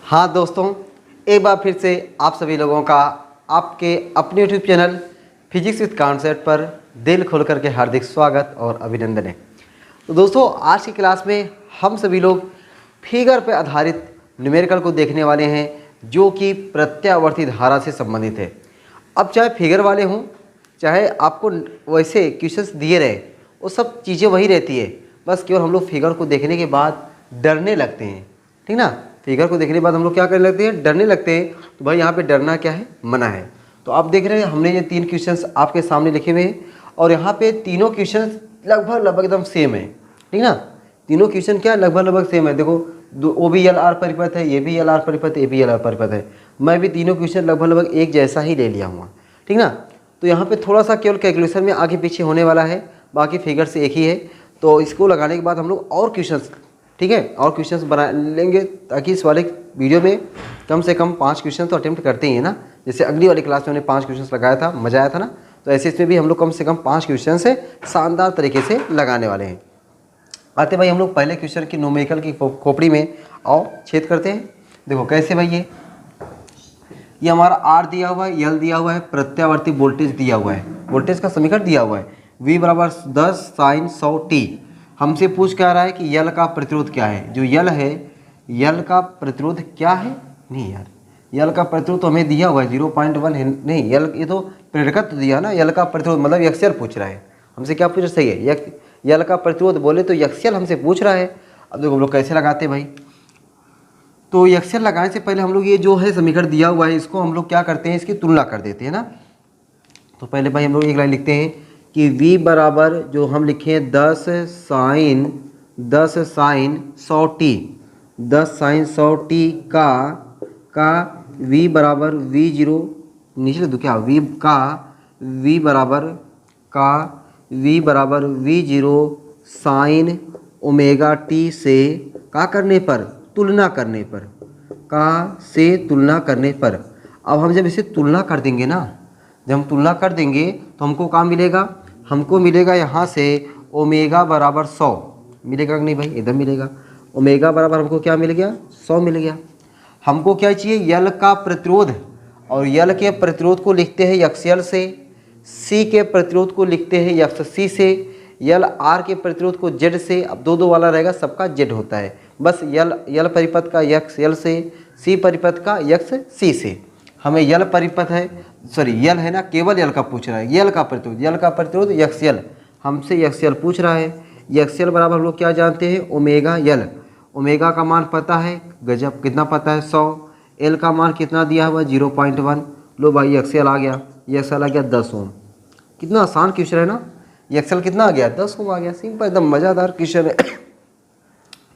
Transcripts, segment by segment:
हाँ दोस्तों, एक बार फिर से आप सभी लोगों का आपके अपने YouTube channel physics with concept पर दिल खोल करके हार्दिक स्वागत और अभिनंदन है। तो दोस्तों, आज की क्लास में हम सभी लोग फिगर पर आधारित न्यूमेरिकल को देखने वाले हैं जो कि प्रत्यावर्ती धारा से संबंधित है। अब चाहे फिगर वाले हों, चाहे आपको वैसे क्वेश्चंस दिए रहे, वो सब चीज़ें वही रहती है। बस केवल हम लोग फिगर को देखने के बाद डरने लगते हैं, ठीक ना। फिगर को देखने के बाद हम लोग क्या करने लगते हैं, डरने लगते हैं। तो भाई यहाँ पे डरना क्या है, मना है। तो आप देख रहे हैं हमने ये 3 क्वेश्चंस आपके सामने लिखे हुए हैं और यहाँ पे तीनों क्वेश्चंस लगभग एकदम सेम है, ठीक ना। तीनों क्वेश्चन क्या लगभग सेम है। देखो, वो भी एल आर परिपथ है, ये भी एल आर परिपथ है, ये भी एल आर परिपथ है। मैं भी तीनों क्वेश्चन लगभग एक जैसा ही ले लिया हूँ, ठीक ना। तो यहाँ पे थोड़ा सा केवल कैलकुलेशन में आगे पीछे होने वाला है, बाकी फिगर से एक ही है। तो इसको लगाने के बाद हम लोग और क्वेश्चंस, ठीक है, और क्वेश्चंस बना लेंगे ताकि इस वाले वीडियो में कम से कम 5 क्वेश्चन तो अटेम्प्ट करते ही हैं ना। जैसे अगली वाली क्लास में हमने 5 क्वेश्चंस लगाया था, मजा आया था ना। तो ऐसे इसमें भी हम लोग कम से कम 5 क्वेश्चन से शानदार तरीके से लगाने वाले हैं। आते भाई हम लोग पहले क्वेश्चन की न्यूमेरिकल की खोपड़ी में और छेद करते हैं। देखो कैसे भाई, ये हमारा आर दिया हुआ है, यल दिया हुआ है, प्रत्यावर्ती वोल्टेज दिया हुआ है, वोल्टेज का समीकरण दिया हुआ है V बराबर 10 साइन 100 t। हमसे पूछ क्या रहा है कि यल का प्रतिरोध क्या है। जो यल है, यल का प्रतिरोध क्या है, नहीं यार, यल का प्रतिरोध तो हमें दिया हुआ है 0.1 है, नहीं यल, ये तो प्रेरकत्व दिया ना। यल का प्रतिरोध मतलब एक्सएल पूछ रहा है हमसे, क्या पूछ रहा है, सही है, यल का प्रतिरोध बोले तो एक्सएल हमसे पूछ रहा है। अब देखो हम लोग कैसे लगाते हैं भाई। तो एक्सएल लगाने से पहले हम लोग ये जो है समीकरण दिया हुआ है, इसको हम लोग क्या करते हैं, इसकी तुलना कर देते हैं ना। तो पहले भाई हम लोग एक लाइन लिखते हैं कि V बराबर जो हम लिखे हैं 10 साइन 100 t, 10 साइन 100 t का V बराबर V0, नीचे लिख दूँ क्या, V बराबर V0 साइन ओमेगा t से का करने पर, तुलना करने पर, का से तुलना करने पर। अब हम जब इसे तुलना कर देंगे ना, जब हम तुलना कर देंगे तो हमको क्या मिलेगा, हमको मिलेगा यहाँ से ओमेगा बराबर 100 मिलेगा कि नहीं भाई, एकदम मिलेगा। ओमेगा बराबर हमको क्या मिल गया, 100 मिल गया। हमको क्या चाहिए, यल का प्रतिरोध, और यल के प्रतिरोध को लिखते हैं एक्सएल से, सी के प्रतिरोध को लिखते हैं एक्ससी से, यल आर के प्रतिरोध को जेड से। अब दो वाला रहेगा, सबका जेड होता है। बस यल परिपथ का एक्सएल से, सी परिपथ का एक्ससी से। हमें यल परिपथ है, सॉरी यल है ना, केवल यल का पूछ रहा है, यल का प्रतिरोध एक्सएल, हमसे एक्सएल पूछ रहा है। एक्सएल बराबर हम लोग क्या जानते हैं, ओमेगा यल। ओमेगा का मान पता है, गजब, कितना पता है, 100। एल का मान कितना दिया हुआ, 0.1। लो भाई एक्सएल आ गया, एक्सएल आ गया 10 ओम। कितना आसान क्वेश्चन है ना। एक्सएल कितना आ गया, 10 ओम आ गया, सिंपल एकदम मज़ेदार क्वेश्चन है।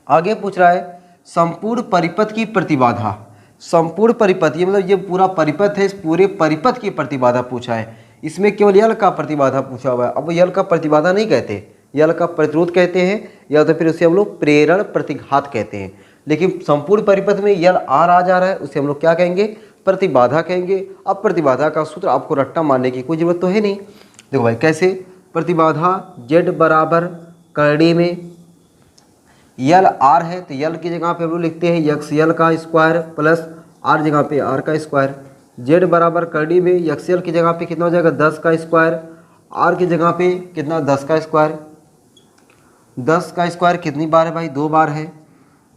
आगे पूछ रहा है संपूर्ण परिपथ की प्रतिबाधा। संपूर्ण परिपथ, ये मतलब ये पूरा परिपथ है, इस पूरे परिपथ की प्रतिबाधा पूछा है। इसमें केवल यल का प्रतिबाधा पूछा हुआ है। अब यल का प्रतिबाधा नहीं कहते, यल का प्रतिरोध कहते हैं, या तो फिर उसे हम लोग प्रेरण प्रतिघात कहते हैं। लेकिन संपूर्ण परिपथ में यल आर आ जा रहा है, उसे हम लोग क्या कहेंगे, प्रतिबाधा कहेंगे। अब प्रतिबाधा का सूत्र आपको रट्टा मारने की कोई जरूरत तो है नहीं। देखो भाई कैसे, प्रतिबाधा जेड बराबर करड़ी में यल आर है, तो यल की जगह पे हम लोग लिखते हैं यक्स यल का स्क्वायर प्लस आर जगह पे आर का स्क्वायर। जेड बराबर करड़ी में यक्स यल की जगह पे कितना हो जाएगा, 10 का स्क्वायर, आर की जगह पे कितना, 10 का स्क्वायर। 10 का स्क्वायर कितनी बार है भाई, 2 बार है।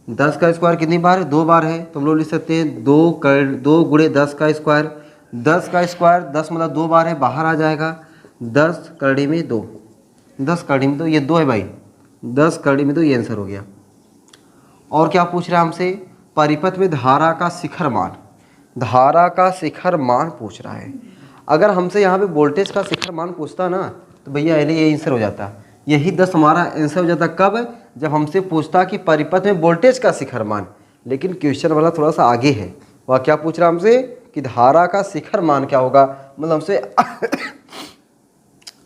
10 का स्क्वायर कितनी बार है, 2 बार है। तो हम लोग लिख सकते हैं 2 गुणे 10 का स्क्वायर। 10 का स्क्वायर 10 मतलब 2 बार है, बाहर आ जाएगा 10 करड़ी में 2, 10 करड़ी में 2, ये 2 है भाई, 10 करड़ी में 2, ये आंसर हो गया। और क्या पूछ रहा है हमसे, परिपथ में धारा का शिखर मान, धारा का शिखर मान पूछ रहा है। अगर हमसे यहाँ पे वोल्टेज का शिखर मान पूछता ना, तो भैया ये आंसर हो जाता, यही 10 हमारा आंसर हो जाता। कब, जब हमसे पूछता कि परिपथ में वोल्टेज का शिखर मान। लेकिन क्वेश्चन वाला थोड़ा सा आगे है, वह क्या पूछ रहा है हमसे कि धारा का शिखर मान क्या होगा, मतलब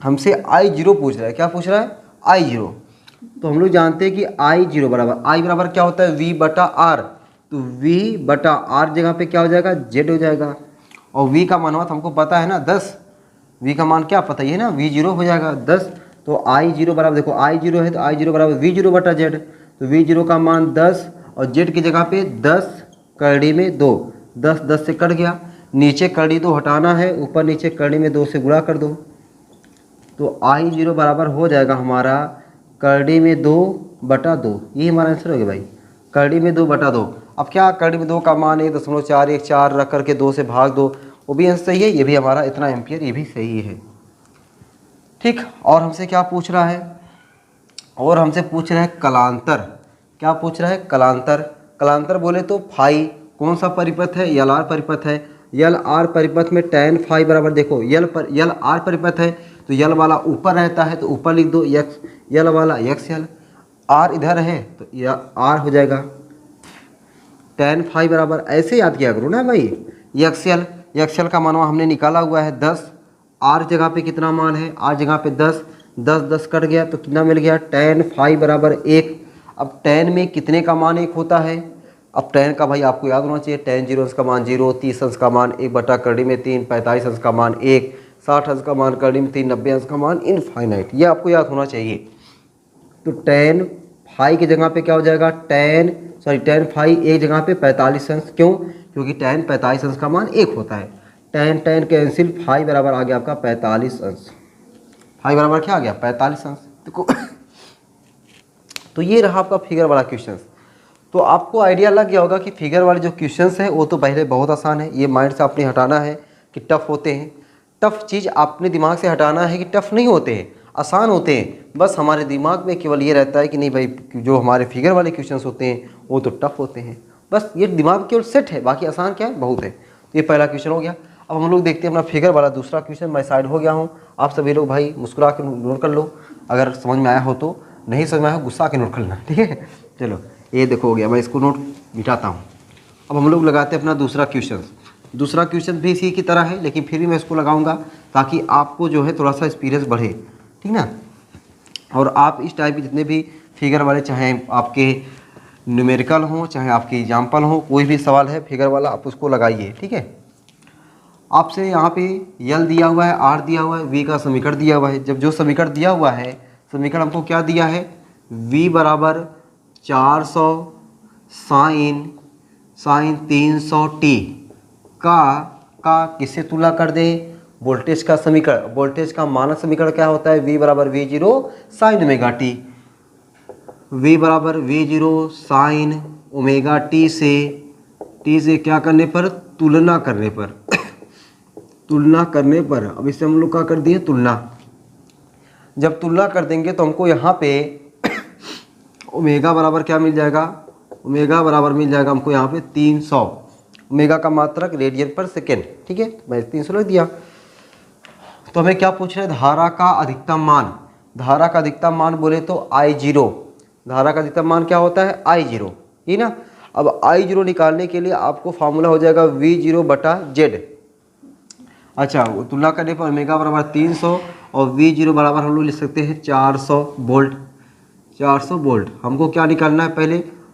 हमसे I0 पूछ रहा है। क्या पूछ रहा है, I0। तो हम लोग जानते हैं कि I0 बराबर, I बराबर क्या होता है, V बटा R। तो V बटा R जगह पे क्या हो जाएगा, Z हो जाएगा। और V का मान हुआ हमको पता है ना 10, V का मान क्या पता ही है ना, V0 हो जाएगा 10। तो I0 बराबर, देखो I0 है तो I0 बराबर V0 बटा Z। तो V0 का मान 10 और Z की जगह पे 10 करड़ी में 2, 10 10 से कट गया, नीचे करड़ी 2 हटाना है, ऊपर नीचे करड़ी में 2 से गुणा कर दो, तो I0 बराबर हो जाएगा हमारा करड़ी में 2/2। ये हमारा आंसर हो गया भाई, करड़ी में 2/2। अब क्या करड़ी में 2 का मान 1.414 रख करके 2 से भाग दो, वो भी आंसर सही है, ये भी हमारा इतना एम्पियर, ये भी सही है। ठीक, और हमसे क्या पूछ रहा है, और हमसे पूछ रहा है कलांतर। क्या पूछ रहा है, कलांतर। कलांतर बोले तो फाई कौन सा परिपथ है, यल आर परिपथ है। यल आर परिपथ में tan फाई बराबर, देखो यल आर परिपथ है तो यल वाला ऊपर रहता है तो ऊपर लिख दो यक्स, यल वाला यक्स यल, आर इधर है तो आर हो जाएगा। tan फाई बराबर ऐसे याद किया करो ना भाई, यक्स यल का मानवा हमने निकाला हुआ है 10, आर जगह पे कितना मान है, आर जगह पे 10, 10 10 कट गया तो कितना मिल गया, tan फाई बराबर 1। अब tan में कितने का मान 1 होता है, अब tan का भाई आपको याद होना चाहिए, tan 0 अंश का मान 0, 30 अंश का मान 1/करड़ी में 3, 45 अंश का मान 1, 60 अंश का मान करड़ी में 3, 90 अंश का मान इनफाइनाइट, ये आपको याद होना चाहिए। तो tan फाई की जगह पे क्या हो जाएगा, tan फाई एक जगह पे 45 अंश, क्यों, क्योंकि tan 45 अंश का मान 1 होता है। tan कैंसिल, फाई बराबर आ गया आपका 45 अंश, फाई बराबर क्या आ गया 45 अंश। देखो तो ये रहा आपका फिगर वाला क्वेश्चन। तो आपको आइडिया लग गया होगा कि फिगर वाले जो क्वेश्चंस हैं वो तो पहले बहुत आसान है, ये माइंड से आपने हटाना है कि टफ होते हैं। टफ चीज़ आपने दिमाग से हटाना है कि टफ नहीं होते हैं, आसान होते हैं। बस हमारे दिमाग में केवल ये रहता है कि नहीं भाई जो हमारे फिगर वाले क्वेश्चंस होते हैं वो तो टफ होते हैं, बस ये दिमाग केवल सेट है, बाकी आसान क्या है, बहुत है। तो ये पहला क्वेश्चन हो गया। अब हम लोग देखते हैं अपना फिगर वाला दूसरा क्वेश्चन। मैं साइड हो गया हूँ, आप सभी लोग भाई मुस्कुरा के नोट कर लो, अगर समझ में आया हो तो, नहीं समझ में आया हो गुस्सा के नोट कर लेना, ठीक है। चलो ये देखो हो गया, मैं इसको नोट मिटाता हूँ। अब हम लोग लगाते हैं अपना दूसरा क्वेश्चन। दूसरा क्वेश्चन भी इसी की तरह है, लेकिन फिर भी मैं इसको लगाऊंगा ताकि आपको जो है थोड़ा सा एक्सपीरियंस बढ़े, ठीक ना। और आप इस टाइप के जितने भी फिगर वाले, चाहे आपके न्यूमेरिकल हो चाहे आपके एग्जाम्पल हो, कोई भी सवाल है फिगर वाला आप उसको लगाइए, ठीक है। आपसे यहाँ पे यल दिया हुआ है, आर दिया हुआ है, वी का समीकरण दिया हुआ है। जब जो समीकरण दिया हुआ है, समीकरण हमको क्या दिया है, v बराबर 400 साइन 300t का किससे तुलना कर दें, वोल्टेज का समीकरण। वोल्टेज का मानक समीकरण क्या होता है, v बराबर v0 sine omega T, v बराबर v0 साइन ओमेगा टी से क्या करने पर, तुलना करने पर तुलना करने पर। अब इससे हम लोग क्या कर दिए, तुलना। जब तुलना कर देंगे तो हमको यहाँ पे ओमेगा बराबर क्या मिल जाएगा, ओमेगा बराबर मिल जाएगा हमको यहाँ पे 300, ओमेगा का मात्रक रेडियन पर सेकेंड, ठीक है। मैं 300 लिख दिया। तो हमें क्या पूछ रहे हैं, धारा का अधिकतम मान। धारा का अधिकतम मान बोले तो I0, धारा का अधिकतम मान क्या होता है, I0, ठीक ना। अब I0 निकालने के लिए आपको फार्मूला हो जाएगा V0/Z। अच्छा, तुलना करने पर ओमेगा बराबर 300 और V0 बराबर हम लोग लिख सकते हैं 400 वोल्ट। 400 वोल्ट हमको क्या निकालना है,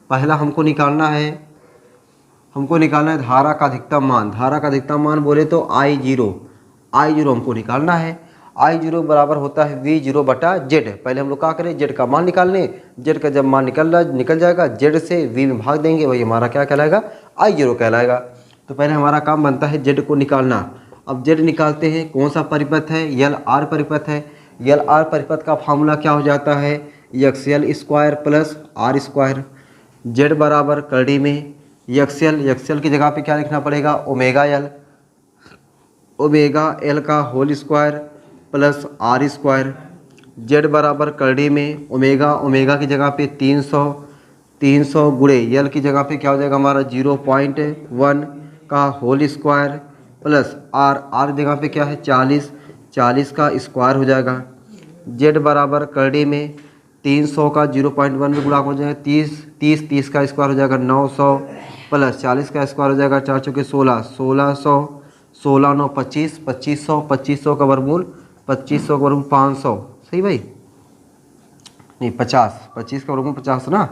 पहला हमको निकालना है धारा का अधिकतम मान। धारा का अधिकतम मान बोले तो I0 हमको निकालना है। I0 बराबर होता है V0/Z। पहले हम लोग क्या करें, Z का मान निकाल लें। Z का जब मान निकल जाएगा, Z से V में भाग देंगे, वही हमारा क्या कहलाएगा, I0 कहलाएगा। तो पहले हमारा काम बनता है Z को निकालना। अब Z निकालते हैं, कौन सा परिपथ है, यल आर परिपथ है। यल आर परिपथ का फार्मूला क्या हो जाता है, XL square plus R square. Z बराबर करड़ी में XL की जगह पे क्या लिखना पड़ेगा, ओमेगा L का whole square plus R square. Z बराबर करड़ी में ओमेगा की जगह पे 300 गुणे यल की जगह पे क्या हो जाएगा हमारा 0.1 का होल स्क्वायर प्लस R जगह पे क्या है 40 का स्क्वायर हो जाएगा। Z बराबर करड़ी में 300 का 0.1 में गुणा हो जाएगा 30 का स्क्वायर हो जाएगा 900 प्लस 40 का स्क्वायर हो जाएगा 4 चौके 1600 16 9 25 2500 का वर्गमूल 2500 का वर्गमूल 500, सही भाई, नहीं 25 का वर्गमूल 50 ना,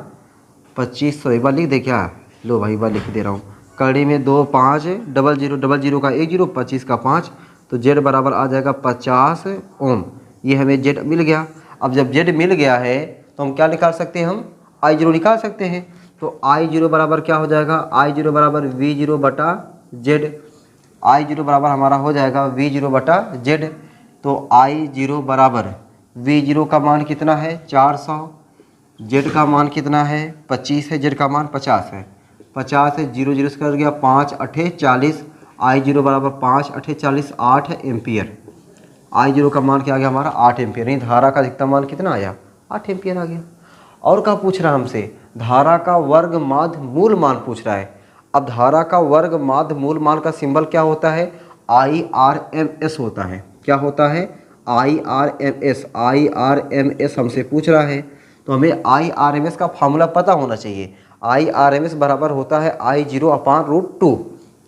2500 एक बार लिख दे क्या, लो भाई एक बार लिख दे रहा हूँ। कड़ी में 2 5 00 का 1 0 25 का 5, तो Z बराबर आ जाएगा 50 ओम। ये हमें Z मिल गया। अब जब Z मिल गया है तो हम क्या निकाल सकते हैं, हम I0 निकाल सकते हैं। तो आई जीरो बराबर क्या हो जाएगा, आई जीरो बराबर वी जीरो बटा जेड। आई जीरो बराबर हमारा हो जाएगा वी जीरो बटा जेड। तो आई जीरो बराबर वी जीरो का मान कितना है 400, जेड का मान कितना है 25 है, जेड का मान 50 है। 50 है, जीरो जीरो से कर गया 5 अठे 40, आई जीरो बराबर 5 अठे 40 8 एम्पियर। आई जीरो का मान क्या आ गया हमारा 8 एम्पियर। नहीं, धारा का अधिकतम मान कितना आया 8 एम्पियर आ गया। और क्या पूछ रहा है हमसे, धारा का वर्ग माध्य मूल मान पूछ रहा है। अब धारा का वर्ग माध्य मूल मान का सिंबल क्या होता है, IRMS होता है। क्या होता है, IRMS। IRMS हमसे पूछ रहा है, तो हमें IRMS का फॉर्मूला पता होना चाहिए। IRMS बराबर होता है I zero upon root two.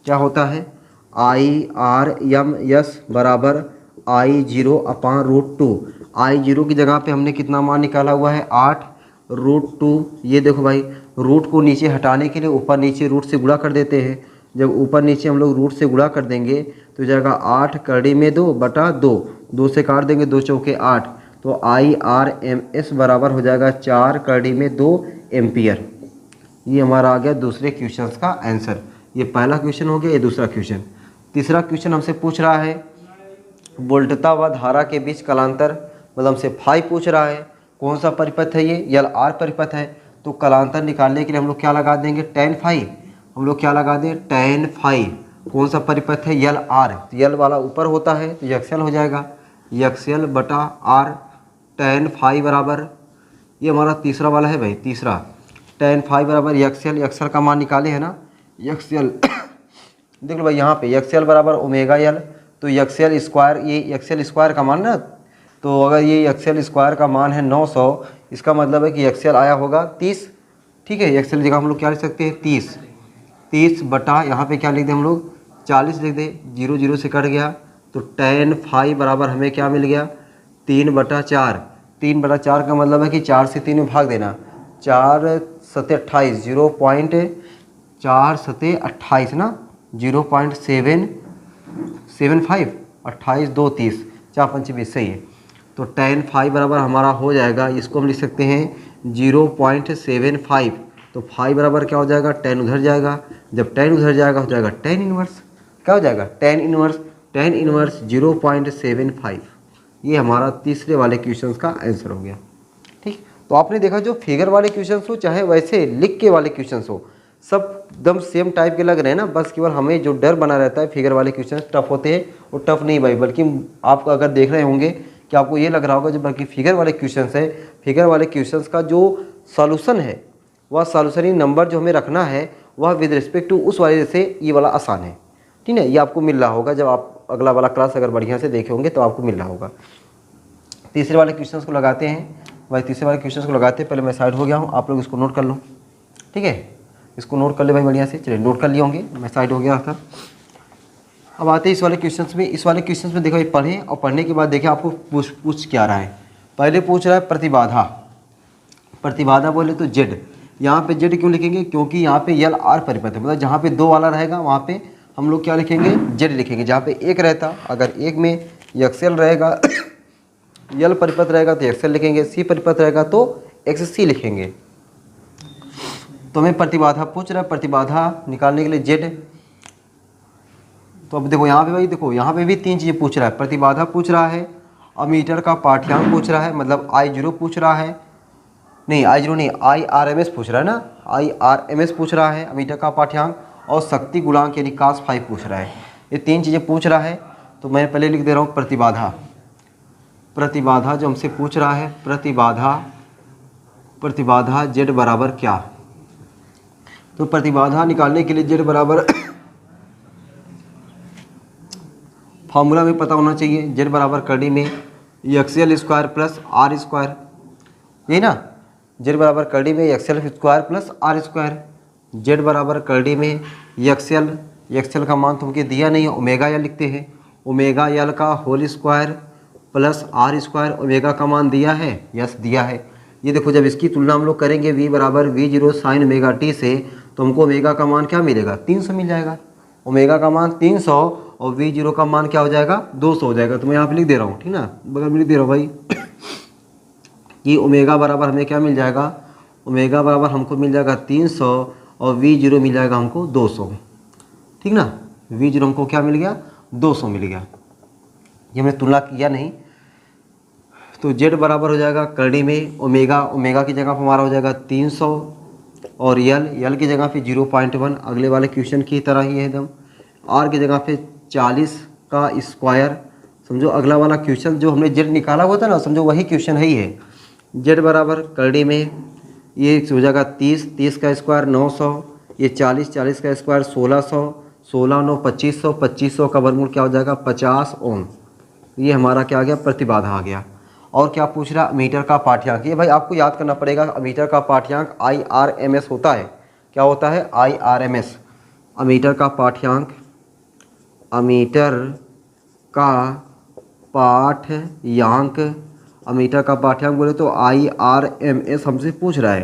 क्या होता है, IRMS बराबर I zero upon root two. I zero की जगह पे हमने कितना मान निकाला हुआ है 8 रूट टू। ये देखो भाई, रूट को नीचे हटाने के लिए ऊपर नीचे रूट से गुणा कर देते हैं। जब ऊपर नीचे हम लोग रूट से गुणा कर देंगे तो जाएगा 8 कड़ी में 2 बटा 2, 2 से काट देंगे 2 चौके 8। तो IRMS बराबर हो जाएगा 4 कड़ी में 2 एम्पियर। ये हमारा आ गया दूसरे क्वेश्चन का आंसर। ये पहला क्वेश्चन हो गया, ये दूसरा क्वेश्चन। तीसरा क्वेश्चन हमसे पूछ रहा है वोल्टता व धारा के बीच कलांतर, मतलब हमसे फाई पूछ रहा है। कौन सा परिपथ है ये, यल आर परिपथ है। तो कलांतर निकालने के लिए हम लोग क्या लगा देंगे टेन फाई। हम लोग क्या लगा दें टेन फाई। कौन सा परिपथ है, यल आर। तो यल वाला ऊपर होता है तो यक्सल हो जाएगा, यक्सल बटा आर। टेन फाई बराबर, ये हमारा तीसरा वाला है भाई, तीसरा टेन फाई बराबर यक्सल। यक्सल का मान निकाले है ना, यक्सल देख लो भाई यहाँ पे यक्सल बराबर ओमेगा यल। तो यक्सल स्क्वायर, ये यक्सल स्क्वायर का मान ना, तो अगर ये यक्सल स्क्वायर का मान है 900, इसका मतलब है कि यक्सल आया होगा 30। ठीक है, यक्सल जगह हम लोग क्या लिख सकते हैं 30 बटा यहाँ पे क्या लिख दें हम लोग 40 लिख दें। जीरो जीरो से कट गया तो टेन फाई बराबर हमें क्या मिल गया 3 बटा 4। 3 बटा 4 का मतलब है कि 4 से 3 में भाग देना। 4 सते 28, 0.4 सते 28 ना, 0.775, 28 2 30, 4 5 20, सही है। तो टेन फाई बराबर हमारा हो जाएगा, इसको हम लिख सकते हैं 0.75। तो फाई बराबर क्या हो जाएगा, टेन उधर जाएगा। जब टेन उधर जाएगा हो जाएगा टेन इनवर्स। क्या हो जाएगा टेन इनवर्स, टेन इनवर्स 0.75। ये हमारा तीसरे वाले क्वेश्चन का आंसर हो गया। ठीक, तो आपने देखा जो फिगर वाले क्वेश्चन हो चाहे वैसे लिख के वाले क्वेश्चन हो, सब एकदम सेम टाइप के लग रहे हैं ना। बस केवल हमें जो डर बना रहता है फिगर वाले क्वेश्चन टफ होते हैं, वो टफ नहीं भाई, बल्कि आप अगर देख रहे होंगे कि आपको ये लग रहा होगा जो बल्कि फिगर वाले क्वेश्चन है, फिगर वाले क्वेश्चन का जो सॉल्यूशन है वह सॉल्यूशन ही नंबर जो हमें रखना है वह विद रिस्पेक्ट टू उस वाले से ये वाला आसान है। ठीक है, ये आपको मिल रहा होगा जब आप अगला वाला क्लास अगर बढ़िया से देखे होंगे तो आपको मिल रहा होगा। तीसरे वाले क्वेश्चन को लगाते हैं भाई, तीसरे वाले क्वेश्चन को लगाते हैं। पहले मैं साइड हो गया हूँ, आप लोग इसको नोट कर लो। ठीक है, इसको नोट कर ले भाई बढ़िया से। चलिए नोट कर लिए होंगे, मैं साइड हो गया था। अब आते हैं इस वाले क्वेश्चंस में। इस वाले क्वेश्चंस में देखो ये पढ़ें और पढ़ने के बाद देखें आपको पूछ क्या रहा है। पहले पूछ रहा है प्रतिबाधा। प्रतिबाधा बोले तो जेड। यहाँ पे जेड क्यों लिखेंगे, क्योंकि यहाँ पे यल आर परिपथ है, मतलब जहाँ पे 2 वाला रहेगा वहाँ पे हम लोग क्या लिखेंगे जेड लिखेंगे। जहाँ पे 1 रहता, अगर 1 में यक्सल रहेगा यल परिपथ रहेगा तो एक्सल लिखेंगे, सी परिपथ रहेगा तो एक्स सी लिखेंगे। तो हमें प्रतिबाधा पूछ रहा है, प्रतिबाधा निकालने के लिए जेड। तो अब देखो यहाँ पे भाई, देखो यहाँ पे भी 3 चीज़ें पूछ रहा है। प्रतिबाधा पूछ रहा है, अमीटर का पाठ्यांक पूछ रहा है, मतलब I0 पूछ रहा है, नहीं I0 नहीं IRMS पूछ रहा है ना, IRMS पूछ रहा है अमीटर का पाठ्यांक, और शक्ति गुणांक यानी cos फाई पूछ रहा है। ये 3 चीज़ें पूछ रहा है। तो मैं पहले लिख दे रहा हूँ प्रतिबाधा। प्रतिबाधा जो हमसे पूछ रहा है, प्रतिबाधा जेड बराबर क्या। तो प्रतिबाधा निकालने के लिए जेड बराबर फार्मूला में पता होना चाहिए। जेड बराबर कड़ी में XL square plus R square, यही ना। जेड बराबर कड़ी में XL square plus R square. Z बराबर कड़ी में एक्सएल का मान तुमको दिया नहीं है, ओमेगा यल लिखते हैं। ओमेगा यल का whole square plus R square. Omega का मान दिया है, यस दिया है। ये देखो जब इसकी तुलना हम लोग करेंगे v बराबर V0 साइन ओमेगा टी से, तो हमको ओमेगा का मान क्या मिलेगा 300 मिल जाएगा। ओमेगा का मान 300 और V0 का मान क्या हो जाएगा 200 हो जाएगा। तो मैं यहाँ पे लिख दे रहा हूँ, ठीक ना, बगल में लिख दे रहा हूँ भाई कि ओमेगा बराबर हमें क्या मिल जाएगा, ओमेगा बराबर हमको मिल जाएगा 300 और V0 मिल जाएगा हमको 200, ठीक ना। V0 हमको क्या मिल गया, 200 मिल गया। ये हमने तुलना किया नहीं, तो Z बराबर हो जाएगा करड़ी में ओमेगा की जगह पर हमारा हो जाएगा 300 और यल की जगह पे 0.1, अगले वाले क्वेश्चन की तरह ही है एकदम। R की जगह पे 40 का स्क्वायर, समझो अगला वाला क्वेश्चन जो हमने Z निकाला हुआ था ना, समझो वही क्वेश्चन है ही है। Z बराबर करड़ी में ये हो जाएगा 30 का स्क्वायर 900, ये 40 का स्क्वायर 1600, 16 9 2500, 2500 का वर्गमूल क्या हो जाएगा 50 ओम। ये हमारा क्या आ गया, प्रतिबाधा आ गया। और क्या पूछ रहा, मीटर का पाठ्यांक। ये भाई आपको याद करना पड़ेगा, मीटर का पाठ्यांक IRMS होता है। क्या होता है, IRMS। अमीटर का पाठ्यांक, अमीटर का पाठ्यांक, अमीटर का पाठ्यांक बोले तो IRMS हमसे पूछ रहा है।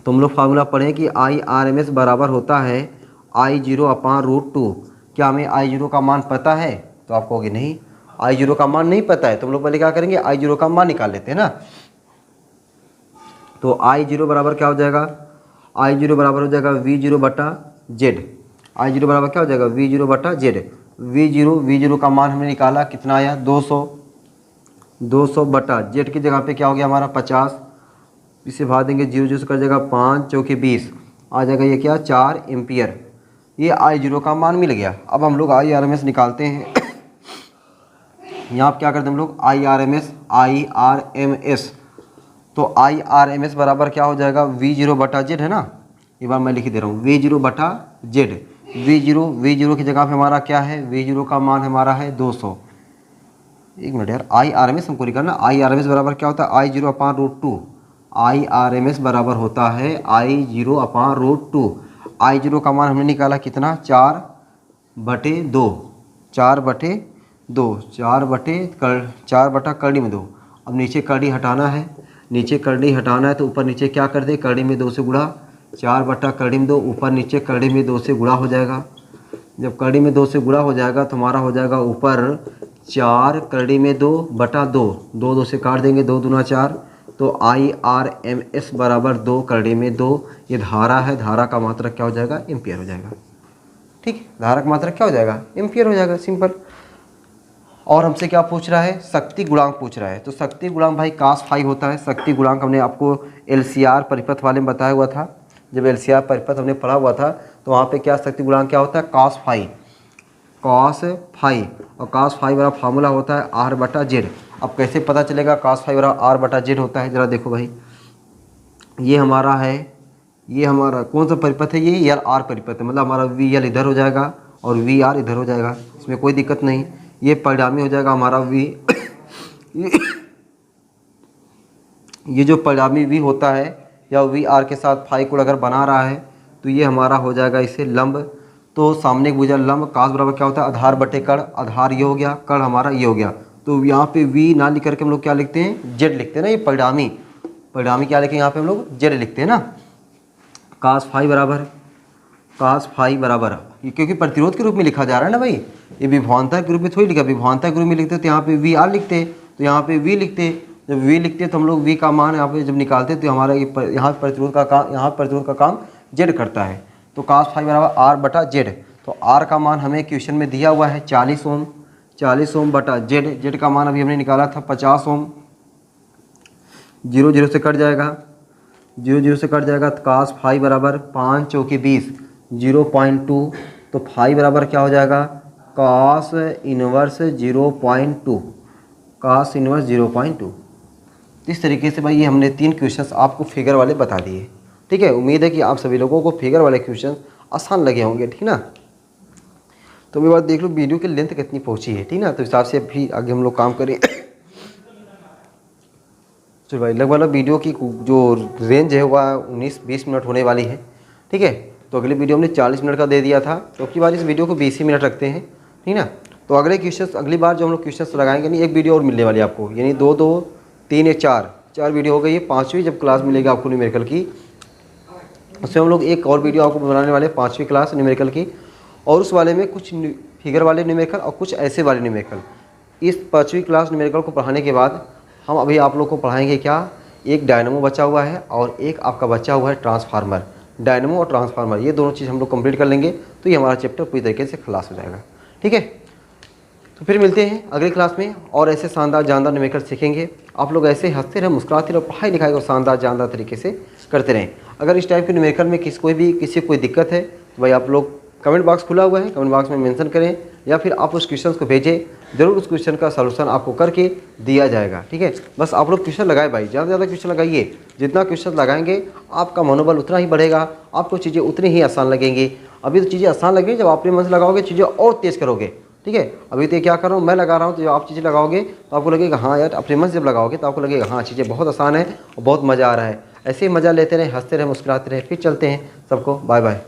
तो हम लोग फार्मूला पढ़ें कि IRMS बराबर होता है I0/√2। क्या हमें I0 का मान पता है, तो आप कहोगे नहीं I0 का मान नहीं पता है, तो हम लोग पहले क्या करेंगे, I0 का मान निकाल लेते हैं ना। तो I0 बराबर क्या हो जाएगा, I0 बराबर हो जाएगा V0/Z। I0 बराबर क्या हो जाएगा, V0/Z। V0 का मान हमने निकाला, कितना आया 200 बटा Z की जगह पे क्या हो गया हमारा 50, इसे भाग देंगे 0 से कर जाएगा 5 चौके 20, आ जाएगा ये क्या 4 एम्पियर। ये I0 का मान मिल गया। अब हम लोग IRMS निकालते हैं। यहाँ पर क्या करते हैं हम लोग, IRMS। तो IRMS बराबर क्या हो जाएगा, V0/Z है ना। एक बार मैं लिख दे रहा हूँ, V0/Z। V0 की जगह पे हमारा क्या है, V0 का मान हमारा है 200। एक मिनट यार, IRMS हमको निकालना। IRMS बराबर क्या होता है, I0/√2। IRMS बराबर होता है I0/√2। I0 का मान हमने निकाला कितना, 4/2, 4 बटा करड़ी में 2। अब नीचे करड़ी हटाना है, तो ऊपर नीचे क्या कर दे, करड़ी में 2 से गुणा, 4 बटा करड़ी में 2, ऊपर नीचे करड़ी में 2 से गुणा हो जाएगा। जब करड़ी में 2 से गुणा हो जाएगा तो हमारा हो जाएगा ऊपर 4 करड़ी में 2 बटा 2, 2 से काट देंगे, 2 दूना 4। तो IRMS बराबर 2 करड़ी में 2। ये धारा है, धारा का मात्रक क्या हो जाएगा, एम्पियर हो जाएगा। ठीक, धारा का मात्रक क्या हो जाएगा, एम्पियर हो जाएगा, सिंपल। और हमसे क्या पूछ रहा है, शक्ति गुणांक पूछ रहा है। तो शक्ति गुणांक भाई cos फाई होता है। शक्ति गुणांक हमने आपको LCR परिपथ वाले में बताया हुआ था। जब LCR परिपथ हमने पढ़ा हुआ था तो वहाँ पे क्या शक्ति गुणांक क्या होता है, cos फाई। और cos फाई वाला फार्मूला होता है R/Z। अब कैसे पता चलेगा cos फाई वाला R/Z होता है, ज़रा देखो भाई। ये हमारा है, ये हमारा कौन सा परिपथ है, ये LR परिपथ है। मतलब हमारा VL इधर हो जाएगा और VR इधर हो जाएगा, इसमें कोई दिक्कत नहीं। ये परिणामी हो जाएगा हमारा V। ये जो परिणामी V होता है या VR के साथ फाई कोण अगर बना रहा है तो ये हमारा हो जाएगा इसे लंब। तो सामने की भुजा लंब, कास बराबर क्या होता है, आधार बटे कर्ण। आधार ये हो गया, कर्ण हमारा ये हो गया। तो यहाँ पे V ना लिख करके हम लोग क्या लिखते हैं, Z लिखते हैं ना। ये परिणामी क्या लिखें, यहाँ पे हम लोग Z लिखते हैं ना। कास फाई बराबर, क्योंकि प्रतिरोध के रूप में लिखा जा रहा है ना भाई, ये विभवांतर के रूप में थोड़ी लिखा। विभवांतर के रूप में लिखते तो यहाँ पे VR लिखते, तो यहाँ पे V लिखते। जब V लिखते तो हम लोग V का मान यहाँ पे जब निकालते तो हमारा यहाँ प्रतिरोध का काम Z करता है। तो कास फाई बराबर R/Z। तो R का मान हमें क्वेश्चन में दिया हुआ है 40 ओम। 40 ओम बटा Z का मान अभी हमने निकाला था 50 ओम। 0 से कट जाएगा, 0 से कट जाएगा। तो कास फाई बराबर 5 चौके 20, 0.2। तो फाई बराबर क्या हो जाएगा, कास इनवर्स 0.2। कास इनवर्स 0.2। इस तरीके से भाई ये हमने 3 क्वेश्चंस आपको फिगर वाले बता दिए। ठीक है, उम्मीद है कि आप सभी लोगों को फिगर वाले क्वेश्चन आसान लगे होंगे। ठीक ना, तो मेरी बात देख लो, वीडियो की लेंथ कितनी पहुंची है। ठीक ना, तो हिसाब से भी आगे हम लोग काम करें। चलो भाई, लगभग वीडियो की जो रेंज है वह 19-20 मिनट होने वाली है। ठीक है, तो अगले वीडियो हमने 40 मिनट का दे दिया था, तो अगली बार इस वीडियो को 20 ही मिनट रखते हैं। ठीक ना, तो अगले क्वेश्चन अगली बार जो हम लोग क्वेश्चन लगाएंगे नहीं, एक वीडियो और मिलने वाली है आपको, यानी 2, 3 या 4 वीडियो हो गई है। 5वीं जब क्लास मिलेगी आपको न्यूमेरिकल की, उसमें हम लोग एक और वीडियो आपको बनाने वाले 5वीं क्लास न्यूमेरिकल की, और उस वाले में कुछ फिगर वाले न्यूमेरिकल और कुछ ऐसे वाले न्यूमेरिकल। इस 5वीं क्लास न्यूमेरिकल को पढ़ाने के बाद हम अभी आप लोग को पढ़ाएंगे क्या, एक डायनमो बचा हुआ है और एक आपका बचा हुआ है ट्रांसफार्मर। डायनमो और ट्रांसफार्मर ये दोनों चीज़ हम लोग कंप्लीट कर लेंगे तो ये हमारा चैप्टर पूरी तरीके से खलास हो जाएगा। ठीक है, तो फिर मिलते हैं अगली क्लास में और ऐसे शानदार जानदार न्यूमेरिकल सीखेंगे। आप लोग ऐसे हंसते रहे, मुस्कुराते रहे, पढ़ाई लिखाई को शानदार जानदार तरीके से करते रहें। अगर इस टाइप के न्यूमेरिकल में किसी को कोई दिक्कत है तो भाई आप लोग कमेंट बॉक्स खुला हुआ है, कमेंट बॉक्स में मेंशन करें या फिर आप उस क्वेश्चन को भेजें, ज़रूर उस क्वेश्चन का सलूशन आपको करके दिया जाएगा। ठीक है, बस आप लोग क्वेश्चन लगाए भाई, ज़्यादा से ज़्यादा क्वेश्चन लगाइए। जितना क्वेश्चन लगाएंगे आपका मनोबल उतना ही बढ़ेगा, आपको चीज़ें उतनी ही आसान लगेंगी। अभी तो चीज़ें आसान लगेंगी, जब अपने मन से लगाओगे चीज़ें और तेज़ करोगे। ठीक है, अभी तो क्या कर रहा हूँ मैं लगा रहा हूँ, तो जब आप चीज़ें लगाओगे तो आपको लगेगा हाँ यार, अपने मन से जब लगाओगे तो आपको लगेगा हाँ चीज़ें बहुत आसान है और बहुत मज़ा आ रहा है। ऐसे ही मज़ा लेते रहे, हंसते रहे, मुस्कुराते रहे। फिर चलते हैं, सबको बाय बाय।